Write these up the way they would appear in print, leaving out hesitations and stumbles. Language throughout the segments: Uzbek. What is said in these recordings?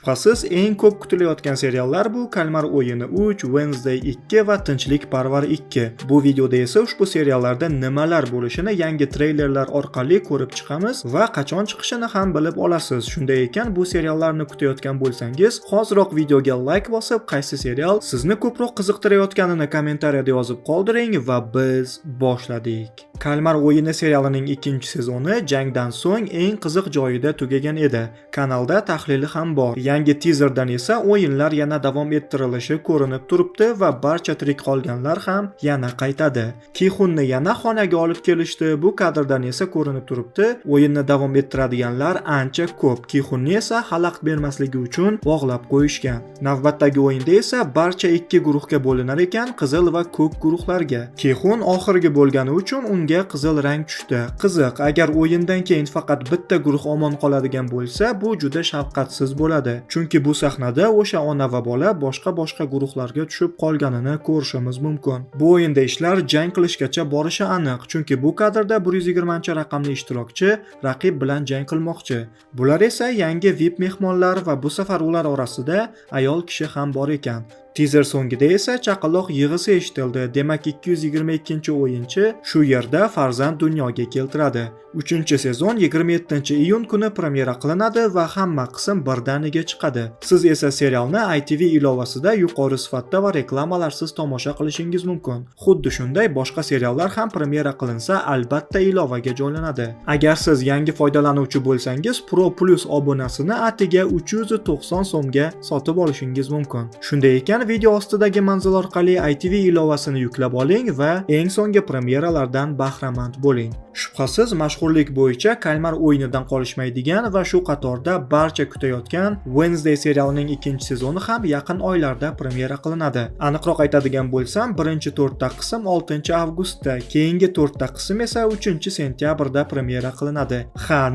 Shubhasiz eng ko'p kutilayotgan seriallar bu Kalmar o'yini 3, Wednesday 2 va Tinchlikparvar 2. Bu videoda esa ushbu seriallarda nimalar bo'lishini yangi treylerlar orqali ko'rib chiqamiz va qachon chiqishini ham bilib olasiz. Shunday ekan, bu seriallarni kutayotgan bo'lsangiz, hoziroq videoga like bosib, qaysi serial sizni ko'proq qiziqtirayotganini kommentariyada yozib qoldiring va biz boshladik. Kalmar o'yini serialining 2-sezoni jangdan so'ng eng qiziq joyida tugagan edi. Kanalda tahlili ham bor. Yangi teaserdan esa o'yinlar yana davom ettirilishi ko'rinib turibdi va barcha tirik qolganlar ham yana qaytadi. Kixunni yana xonaga olib kelishdi. Bu kadrdan esa ko'rinib turibdi, o'yinni davom ettiradiganlar ancha ko'p. Kixunni esa xalaqit bermasligi uchun bog'lab qo'yishgan. Navbatdagi o'yinda esa barcha ikki guruhga bo'linar ekan, qizil va ko'k guruhlarga. Kixun oxirgi bo'lgani uchun unga qizil rang tushdi. Qiziq, agar o'yindan keyin faqat bitta guruh omon qoladigan bo'lsa, bu juda shafqatsiz bo'ladi. Chunki bu sahnada o'sha ona va bola boshqa guruhlarga tushib qolganini ko'rishimiz mumkin. Bu o'yinda ishlar jang qilishgacha borishi aniq, chunki bu kadrda 120-raqamli ishtirokchi raqib bilan jang qilmoqchi. Bular esa yangi VIP mehmonlar va bu safar ular orasida ayol kishi ham bor ekan. Teaser so'ngida esa chaqaloq yig'isi eshitildi. Demak, 222-o'yinchi shu yerda farzand dunyoga keltiradi. 3-sezon 27-iyun kuni premyera qilinadi va hamma qism birdaniga chiqadi. Siz esa serialni ITV ilovasida yuqori sifatda va reklamalarsiz tomosha qilishingiz mumkin. Xuddi shunday boshqa seriallar ham premyera qilinsa, albatta ilovaga joylanadi. Agar siz yangi foydalanuvchi bo'lsangiz, Pro Plus obunasini atiga 390 so'mga sotib olishingiz mumkin. Shunday ekan, video ostidagi manzil orqali ITV ilovasini yuklab oling va eng so'nggi premyeralardan bahramand bo'ling. Shubhasiz, mashhurlik bo'yicha Kalmar o'yinidan qolishmaydigan va shu qatorda barcha kutayotgan Wednesday serialining 2-sezoni ham yaqin oylarda premyera qilinadi. Aniqroq aytadigan bo'lsam, birinchi 4 qism 6-avgustda, keyingi 4 qism esa 3-sentyabrda premyera qilinadi.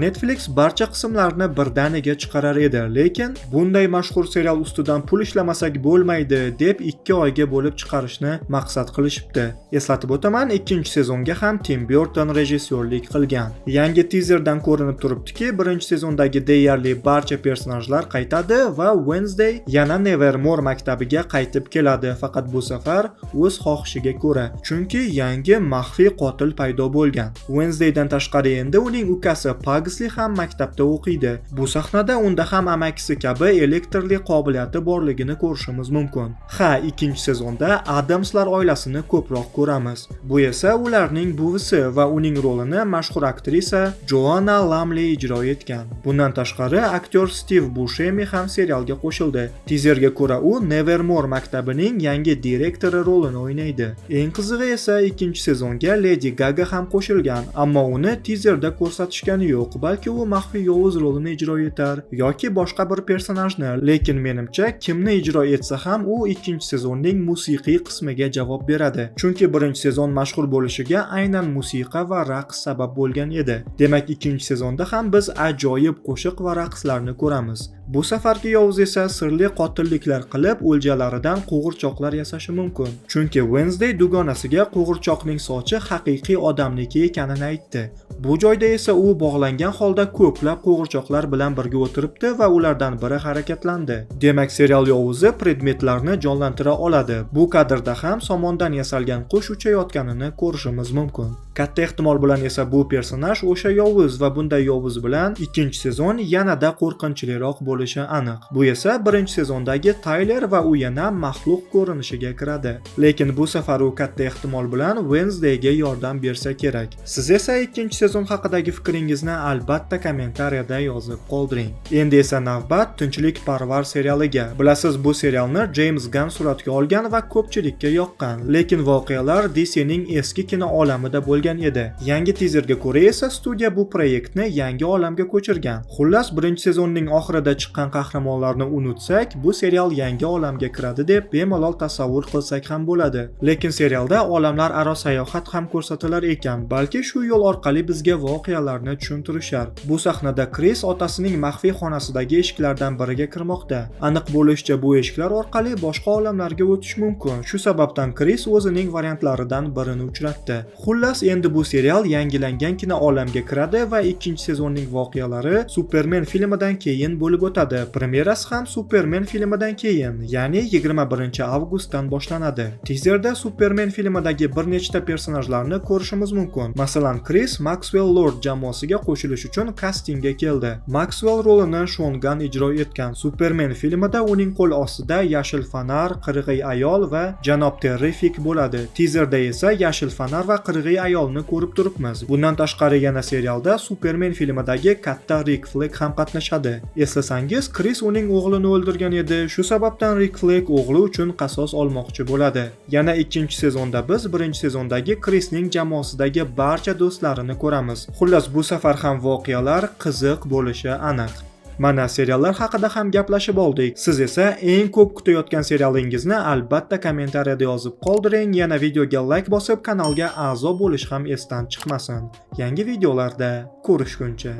Netflix barcha qismlarni birdaniga chiqarar edi, lekin bunday mashhur serial ustidan pul ishlamasak bo'lmaydi deb 2 oyga bo'lib chiqarishni maqsad qilishibdi. Eslatib o'taman, 2-sezonga ham Tim Burton rejissyorlik qilgan. Yangi teaserdan ko'rinib turibdiki, 1-sezondagi deyarli barcha personajlar qaytadi va Wednesday yana Nevermore maktabiga qaytib keladi, faqat bu safar o'z xohishiga ko'ra, chunki yangi maxfiy qotil paydo bo'lgan. Wednesdaydan tashqari endi uning ukasi Pugsley ham maktabda o'qiydi. Bu sahnada unda ham amakisi kabi elektrli qobiliyati borligini ko'rishimiz mumkin. 2-sezonda Adamslar oilasini ko'proq ko'ramiz. Bu esa ularning buvisi va uning rolini mashhur aktrisa Joanna Lumley ijro etgan. Bundan tashqari aktyor Steve Buscemi ham serialga qo'shildi. Teaserga ko'ra u Nevermore maktabining yangi direktori rolini o'ynaydi. Eng qizig'i esa 2-sezonga Lady Gaga ham qo'shilgan, ammo uni teaserda ko'rsatishgani yo'q, balki u maxfiy yovuz rolini ijro etar yoki boshqa bir personajni. Lekin menimcha, kimni ijro etsa ham u 2-sezonning musiqiy qismiga javob beradi. Chunki 1-sezon mashhur bo'lishiga aynan musiqa va raqs sabab bo'lgan edi. Demak, 2-sezonda ham biz ajoyib qo'shiq va raqslarni ko'ramiz. Bu safargi yovuz esa sirli qotilliklar qilib, o'ljalaridan qo'g'irchoqlar yasashi mumkin. Chunki Wednesday dugonasiga qo'g'irchoqning sochi haqiqiy odamniki ekanini aytdi. Bu joyda esa u bog'langan holda ko'plab qo'g'irchoqlar bilan birga o'tiribdi va ulardan biri harakatlandi. Demak, serial yovuzi predmetlarni jonlantira oladi. Bu kadrda ham somondan yasalgan qush uchayotganini ko'rishimiz mumkin. Katta ehtimol bilan esa bu personaj o'sha yovuz va bunday yovuz bilan 2-sezon yanada qo'rqinchliroq bo'lishi aniq. Bu esa 1-sezondagi Tyler va u yana maxluq ko'rinishiga kiradi. Lekin bu safar u katta ehtimol bilan Wednesdayga yordam bersa kerak. Siz esa 2-sezon haqidagi fikringizni albatta kommentariyada yozib qoldiring. Endi esa navbat Tinchlikparvar serialiga. Bilasiz, bu serialni James Gunn suratga olgan va ko'pchilikka yoqqan. Lekin voqealar DCning eski kino olamida bo'lgan edi. Yangi teaserga ko'ra esa studiya bu proyektni yangi olamga ko'chirgan. Xullas, 1-sezonning oxirida chiqqan qahramonlarni unutsak, bu serial yangi olamga kiradi deb bemalol tasavvur qilsak ham bo'ladi. Lekin serialda olamlar aro sayohat ham ko'rsatilar ekan, balki shu yo'l orqali bizga voqealarni tushuntirishar. Bu sahnada Chris otasining maxfiy xonasidagi eshiklardan biriga kirmoqda. Aniq bo'lishicha, bu eshiklar orqali boshqa olamlarga o'tish mumkin. Shu sababdan Chris o'zining variantlaridan birini uchratdi. Xullas, endi Endi bu serial yangilangan kino olamiga kiradi va ikkinchi sezonning voqealari Superman filmidan keyin bo'lib o'tadi. Premyerasi ham Superman filmidan keyin, ya'ni 21-avgustdan boshlanadi. Tizerda Superman filmidagi bir nechta personajlarni ko'rishimiz mumkin. Masalan, Chris Maxwell Lord jamoasiga qo'shilish uchun kastingga keldi. Maxwell rolini Sean Gunn ijro etgan. Superman filmida uning qo'l ostida yashil fanar, qirg'iy ayol va janob Terrific bo'ladi. Tizerda esa yashil fanar va qirg'iy ayolni ko'rib turibmiz. Bundan tashqari yana serialda Superman filmidagi katta Rick Flag ham qatnashadi. Eslasangiz, Chris uning o'g'lini o'ldirgan edi. Shu sababdan Rick Flag o'g'li uchun qasos olmoqchi bo'ladi. Yana ikkinchi sezonda biz birinchi sezondagi Chrisning jamoasidagi barcha do'stlarini ko'ramiz. Xullas, bu safar ham voqealar qiziq bo'lishi aniq. Mana seriallar haqida ham gaplashib oldik. Siz esa eng ko'p kutayotgan serialingizni albatta kommentariyada yozib qoldiring. Yana videoga like bosib, kanalga a'zo bo'lish ham esdan chiqmasin. Yangi videolarda ko'rishguncha.